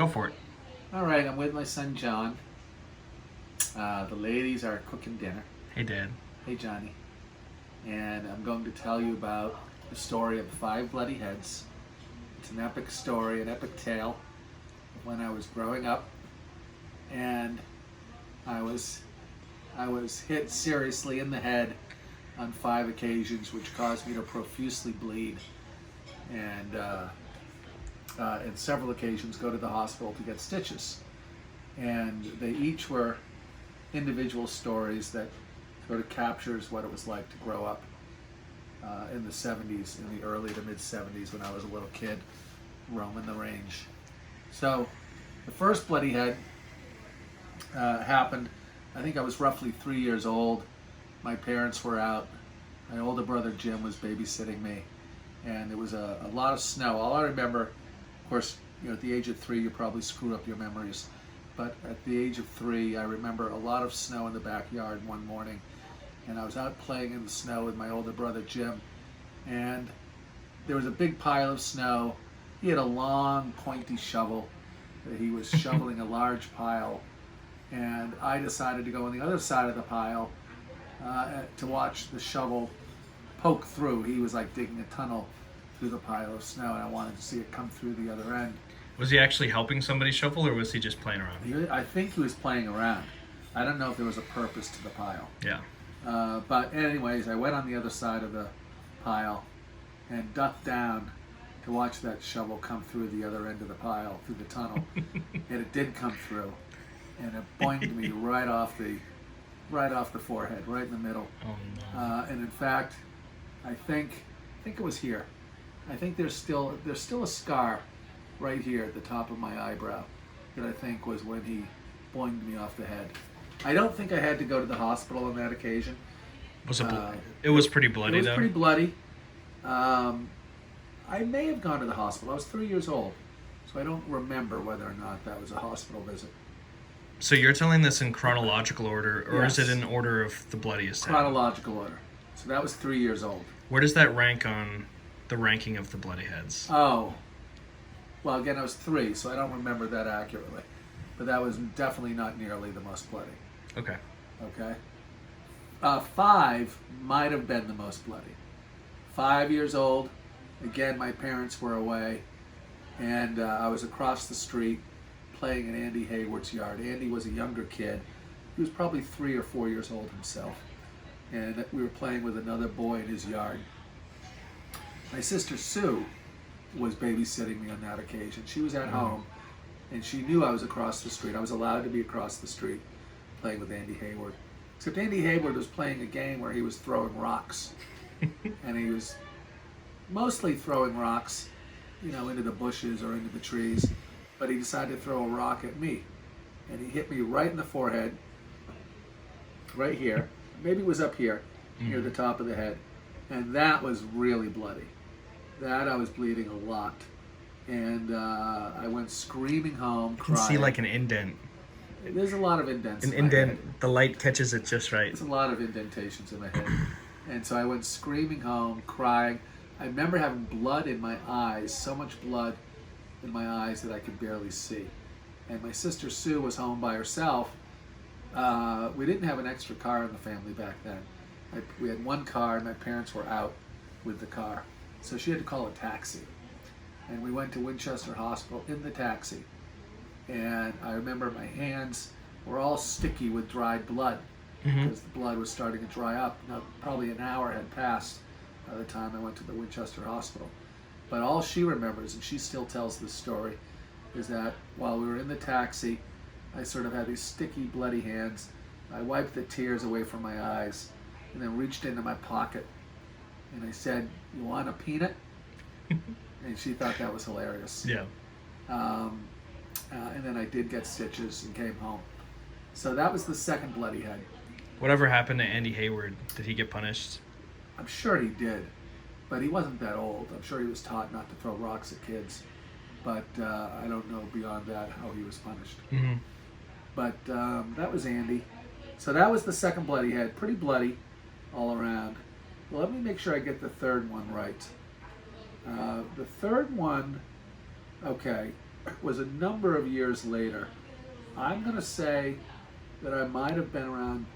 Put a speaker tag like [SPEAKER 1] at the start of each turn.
[SPEAKER 1] Go for it.
[SPEAKER 2] All right, I'm with my son John. The ladies are cooking dinner.
[SPEAKER 1] Hey, Dad.
[SPEAKER 2] Hey, Johnny. And I'm going to tell you about the story of the Five Bloody Heads. It's an epic story, an epic tale of when I was growing up, and I was hit seriously in the head on 5 occasions, which caused me to profusely bleed, and on several occasions go to the hospital to get stitches. And they each were individual stories that sort of captures what it was like to grow up in the 70s, in the early to mid 70s when I was a little kid roaming the range. So the first bloody head happened, I think I was roughly 3 years old. My parents were out. My older brother Jim was babysitting me, and there was a lot of snow. All I remember, of course, at the age of 3 you probably screw up your memories, but at the age of 3 I remember a lot of snow in the backyard one morning, and I was out playing in the snow with my older brother Jim, and there was a big pile of snow. He had a long pointy shovel. He was shoveling a large pile, and I decided to go on the other side of the pile to watch the shovel poke through. He was like digging a tunnel through the pile of snow, and I wanted to see it come through the other end.
[SPEAKER 1] Was he actually helping somebody shovel, or was he just playing around?
[SPEAKER 2] I think he was playing around. I don't know if there was a purpose to the pile.
[SPEAKER 1] Yeah.
[SPEAKER 2] But anyways, I went on the other side of the pile and ducked down to watch that shovel come through the other end of the pile, through the tunnel. And it did come through, and it boinged me right off the forehead, right in the middle.
[SPEAKER 1] Oh no.
[SPEAKER 2] And in fact, I think it was here. I think there's still a scar right here at the top of my eyebrow that I think was when he boinged me off the head. I don't think I had to go to the hospital on that occasion.
[SPEAKER 1] Was it? It was pretty bloody,
[SPEAKER 2] It was
[SPEAKER 1] though.
[SPEAKER 2] pretty bloody. I may have gone to the hospital. I was 3 years old, so I don't remember whether or not that was a hospital visit.
[SPEAKER 1] So you're telling this in chronological order, or
[SPEAKER 2] Yes.
[SPEAKER 1] is it in order of the bloodiest?
[SPEAKER 2] Chronological order. So that was 3 years old.
[SPEAKER 1] Where does that rank on the ranking of the bloody heads?
[SPEAKER 2] Oh, well, again, I was 3, so I don't remember that accurately. But that was definitely not nearly the most bloody.
[SPEAKER 1] Okay.
[SPEAKER 2] Okay? 5 might have been the most bloody. 5 years old. Again, my parents were away, and I was across the street playing in Andy Hayward's yard. Andy was a younger kid. He was probably 3 or 4 years old himself, and we were playing with another boy in his yard. My sister Sue was babysitting me on that occasion. She was at home, and she knew I was across the street. I was allowed to be across the street playing with Andy Hayward. Except Andy Hayward was playing a game where he was throwing rocks. And he was mostly throwing rocks, into the bushes or into the trees. But he decided to throw a rock at me. And he hit me right in the forehead, right here. Maybe it was up here, near the top of the head. And that was really bloody. That I was bleeding a lot. And I went screaming home,
[SPEAKER 1] You can
[SPEAKER 2] crying.
[SPEAKER 1] see like an indent.
[SPEAKER 2] There's a lot of indents.
[SPEAKER 1] An
[SPEAKER 2] in my head.
[SPEAKER 1] indent. The light catches it just right.
[SPEAKER 2] There's a lot of indentations in my head. And so I went screaming home, crying. I remember having blood in my eyes, so much blood in my eyes that I could barely see. And my sister Sue was home by herself. We didn't have an extra car in the family back then. We had one car, and my parents were out with the car. So she had to call a taxi. And we went to Winchester Hospital in the taxi. And I remember my hands were all sticky with dried blood because the blood was starting to dry up. Now, probably an hour had passed by the time I went to the Winchester Hospital. But all she remembers, and she still tells this story, is that while we were in the taxi, I sort of had these sticky, bloody hands. I wiped the tears away from my eyes and then reached into my pocket and I said, "You want a peanut?" And she thought that was hilarious.
[SPEAKER 1] Yeah.
[SPEAKER 2] And then I did get stitches and came home. So that was the second bloody head.
[SPEAKER 1] Whatever happened to Andy Hayward? Did he get punished?
[SPEAKER 2] I'm sure he did, but he wasn't that old. I'm sure he was taught not to throw rocks at kids, but I don't know beyond that how he was punished.
[SPEAKER 1] Mm-hmm.
[SPEAKER 2] But that was Andy. So that was the second bloody head. Pretty bloody all around. Well, let me make sure I get the third one right. The third one, okay. was a number of years later. I'm going to say that I might have been around